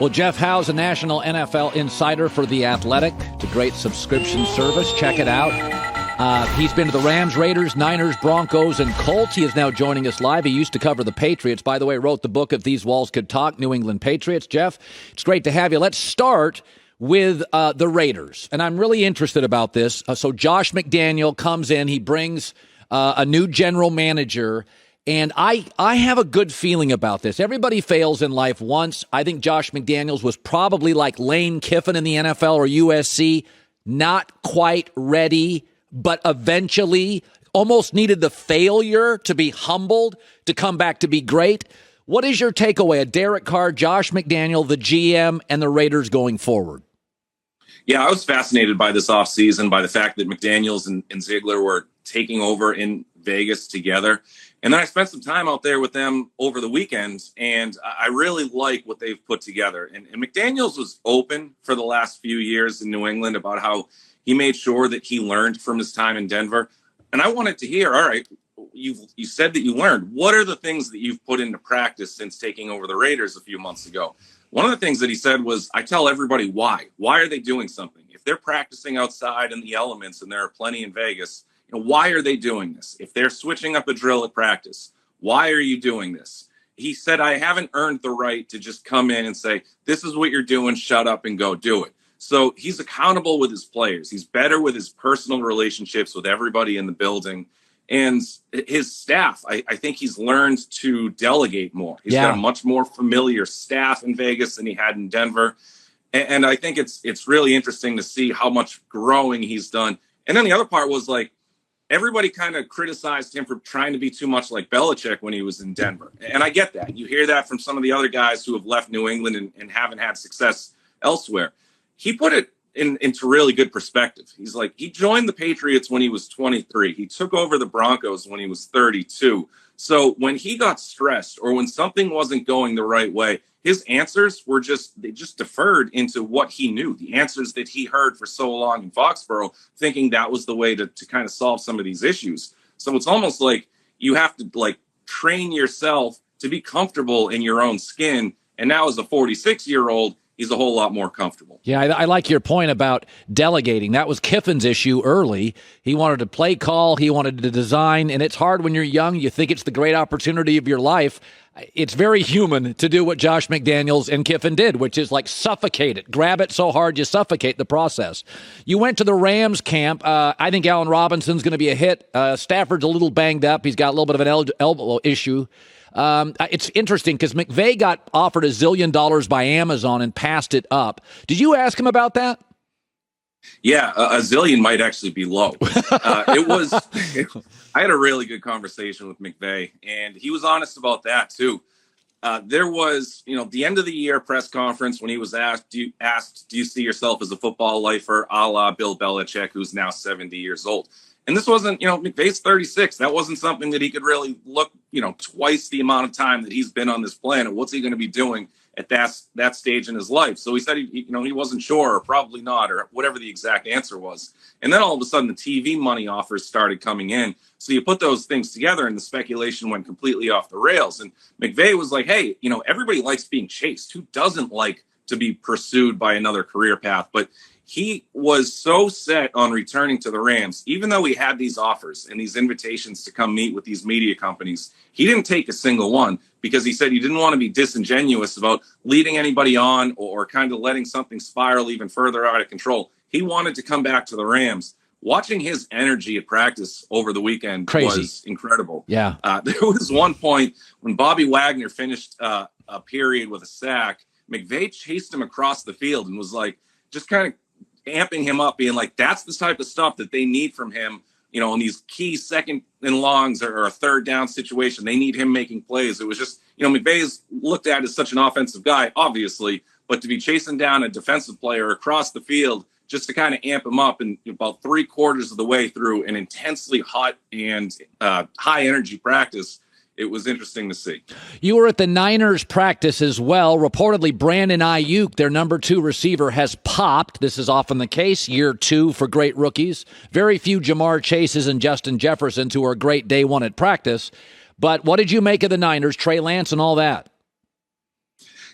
Well, Jeff Howe's a national NFL insider for The Athletic. It's a great subscription service. Check it out. He's been to the Rams, Raiders, Niners, Broncos, and Colts. He is now joining us live. He used to cover the Patriots. By the way, wrote the book If These Walls Could Talk, New England Patriots. Jeff, it's great to have you. Let's start with the Raiders. And I'm really interested about this. So Josh McDaniels comes in. He brings a new general manager. And I have a good feeling about this. Everybody fails in life once. I think Josh McDaniels was probably like Lane Kiffin in the NFL or USC, not quite ready, but eventually almost needed the failure to be humbled to come back to be great. What is your takeaway of Derek Carr, Josh McDaniels, the GM, and the Raiders going forward? Yeah, I was fascinated by this offseason, by the fact that McDaniels and Ziegler were taking over in Vegas together. And then I spent some time out there with them over the weekend, and I really like what they've put together. And McDaniels was open for the last few years in New England about how he made sure that he learned from his time in Denver. And I wanted to hear, all right, you said that you learned. What are the things that you've put into practice since taking over the Raiders a few months ago? One of the things that he said was, I tell everybody why. Why are they doing something? If they're practicing outside in the elements, and there are plenty in Vegas, why are they doing this? If they're switching up a drill at practice, why are you doing this? He said, I haven't earned the right to just come in and say, this is what you're doing, shut up and go do it. So he's accountable with his players. He's better with his personal relationships with everybody in the building. And his staff, I think he's learned to delegate more. He's got a much more familiar staff in Vegas than he had in Denver. And I think it's really interesting to see how much growing he's done. And then the other part was like, everybody kind of criticized him for trying to be too much like Belichick when he was in Denver. And I get that. You hear that from some of the other guys who have left New England and haven't had success elsewhere. He put it into really good perspective. He's like, he joined the Patriots when he was 23. He took over the Broncos when he was 32. So when he got stressed or when something wasn't going the right way, his answers were they just deferred into what he knew, the answers that he heard for so long in Foxborough, thinking that was the way to kind of solve some of these issues. So it's almost like you have to like train yourself to be comfortable in your own skin. And now as a 46-year-old, he's a whole lot more comfortable. Yeah, I like your point about delegating. That was Kiffin's issue early. He wanted to play call. He wanted to design. And it's hard when you're young. You think it's the great opportunity of your life. It's very human to do what Josh McDaniels and Kiffin did, which is like suffocate it. Grab it so hard you suffocate the process. You went to the Rams camp. I think Allen Robinson's going to be a hit. Stafford's a little banged up. He's got a little bit of an elbow issue. It's interesting because McVay got offered $1 zillion by Amazon and passed it up. Did you ask him about that? Yeah, a zillion might actually be low. I had a really good conversation with McVay, and he was honest about that too. There was, the end of the year press conference when he was asked, do you see yourself as a football lifer, a la Bill Belichick, who's now 70 years old? And this wasn't, McVay's 36. That wasn't something that he could really look, twice the amount of time that he's been on this planet. What's he going to be doing at that stage in his life? So he said, he wasn't sure, or probably not, or whatever the exact answer was. And then all of a sudden the TV money offers started coming in. So you put those things together and the speculation went completely off the rails. And McVay was like, hey, everybody likes being chased. Who doesn't like to be pursued by another career path? But he was so set on returning to the Rams, even though he had these offers and these invitations to come meet with these media companies. He didn't take a single one because he said he didn't want to be disingenuous about leading anybody on or kind of letting something spiral even further out of control. He wanted to come back to the Rams. Watching his energy at practice over the weekend was incredible. Yeah. There was one point when Bobby Wagner finished a period with a sack. McVay chased him across the field and was like, just kind of amping him up, being like, that's the type of stuff that they need from him, in these key second and longs or a third down situation. They need him making plays. It was just, McVay is looked at as such an offensive guy, obviously, but to be chasing down a defensive player across the field just to kind of amp him up, and about 3/4 of the way through an intensely hot and high energy practice, it was interesting to see. You were at the Niners practice as well. Reportedly, Brandon Ayuk, their number 2 receiver, has popped. This is often the case, year 2 for great rookies. Very few Jamar Chases and Justin Jeffersons who are great day 1 at practice. But what did you make of the Niners, Trey Lance and all that?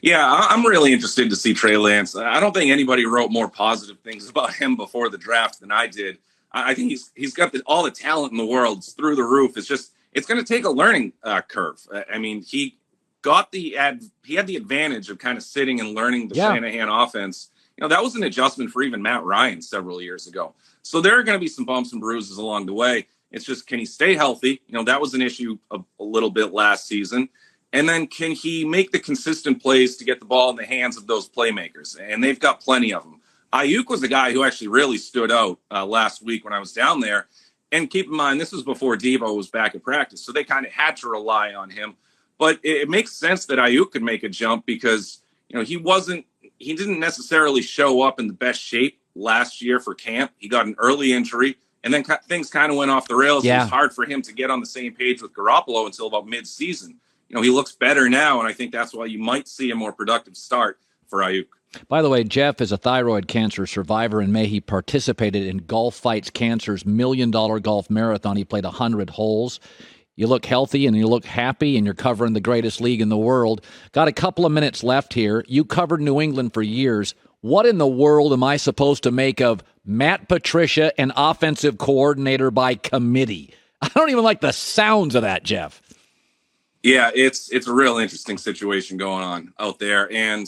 Yeah, I'm really interested to see Trey Lance. I don't think anybody wrote more positive things about him before the draft than I did. I think he's got all the talent in the world. It's through the roof. It's going to take a learning curve. I mean, he had the advantage of kind of sitting and learning the Shanahan offense. That was an adjustment for even Matt Ryan several years ago. So there are going to be some bumps and bruises along the way. It's just, can he stay healthy? That was an issue a little bit last season. And then can he make the consistent plays to get the ball in the hands of those playmakers? And they've got plenty of them. Ayuk was a guy who actually really stood out last week when I was down there. And keep in mind, this was before Deebo was back at practice, so they kind of had to rely on him. But it makes sense that Ayuk could make a jump because, he didn't necessarily show up in the best shape last year for camp. He got an early injury, and then things kind of went off the rails. Yeah. It was hard for him to get on the same page with Garoppolo until about mid-season. He looks better now, and I think that's why you might see a more productive start for Ayuk. By the way, Jeff is a thyroid cancer survivor. In May, he participated in Golf Fights Cancer's $1 million golf marathon. He played 100 holes. You look healthy and you look happy, and you're covering the greatest league in the world. Got a couple of minutes left here. You covered New England for years. What in the world am I supposed to make of Matt Patricia, an offensive coordinator by committee? I don't even like the sounds of that, Jeff. Yeah, it's a real interesting situation going on out there. And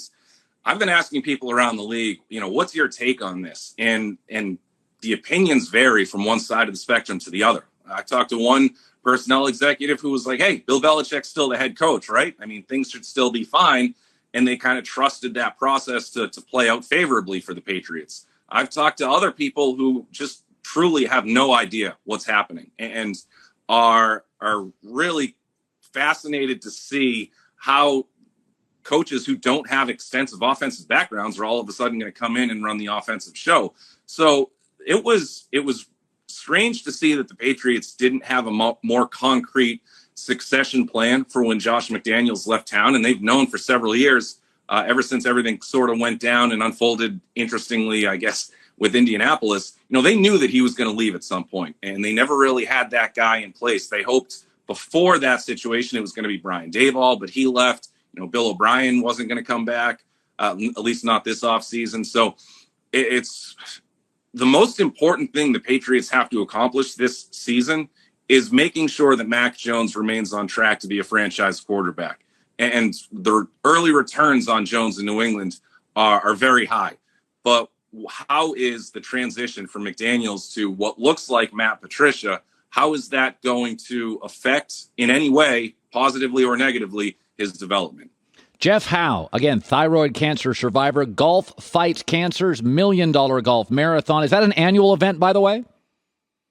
I've been asking people around the league, what's your take on this? And the opinions vary from one side of the spectrum to the other. I talked to one personnel executive who was like, hey, Bill Belichick's still the head coach, right? I mean, things should still be fine. And they kind of trusted that process to play out favorably for the Patriots. I've talked to other people who just truly have no idea what's happening and are really fascinated to see how coaches who don't have extensive offensive backgrounds are all of a sudden going to come in and run the offensive show. So it was strange to see that the Patriots didn't have a more concrete succession plan for when Josh McDaniels left town. And they've known for several years, ever since everything sort of went down and unfolded interestingly, I guess, with Indianapolis, they knew that he was going to leave at some point, and they never really had that guy in place. They hoped before that situation, it was going to be Brian Daboll, but he left. Bill O'Brien wasn't going to come back, at least not this offseason. So it's the most important thing the Patriots have to accomplish this season is making sure that Mac Jones remains on track to be a franchise quarterback. And the early returns on Jones in New England are very high. But how is the transition from McDaniels to what looks like Matt Patricia? How is that going to affect in any way, positively or negatively, his development? Jeff Howe, again, thyroid cancer survivor, Golf Fights Cancer's $1 million golf marathon. Is that an annual event, by the way?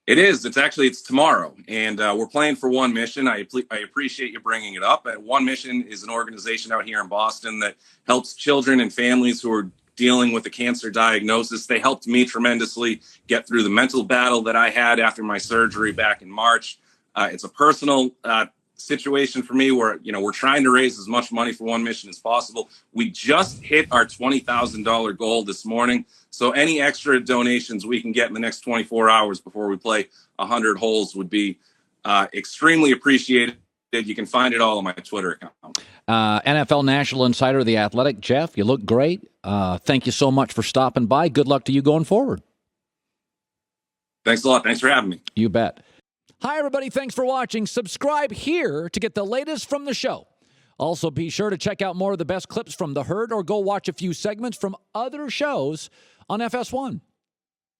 It is. It's tomorrow, and we're playing for One Mission. I appreciate you bringing it up. One Mission is an organization out here in Boston that helps children and families who are dealing with a cancer diagnosis. They helped me tremendously get through the mental battle that I had after my surgery back in March. It's a personal situation for me where, we're trying to raise as much money for One Mission as possible. We just hit our $20,000 goal this morning. So any extra donations we can get in the next 24 hours before we play 100 holes would be extremely appreciated. You can find it all on my Twitter account. NFL National Insider, The Athletic. Jeff, you look great. Thank you so much for stopping by. Good luck to you going forward. Thanks a lot. Thanks for having me. You bet. Hi, everybody. Thanks for watching. Subscribe here to get the latest from the show. Also, be sure to check out more of the best clips from The Herd or go watch a few segments from other shows on FS1.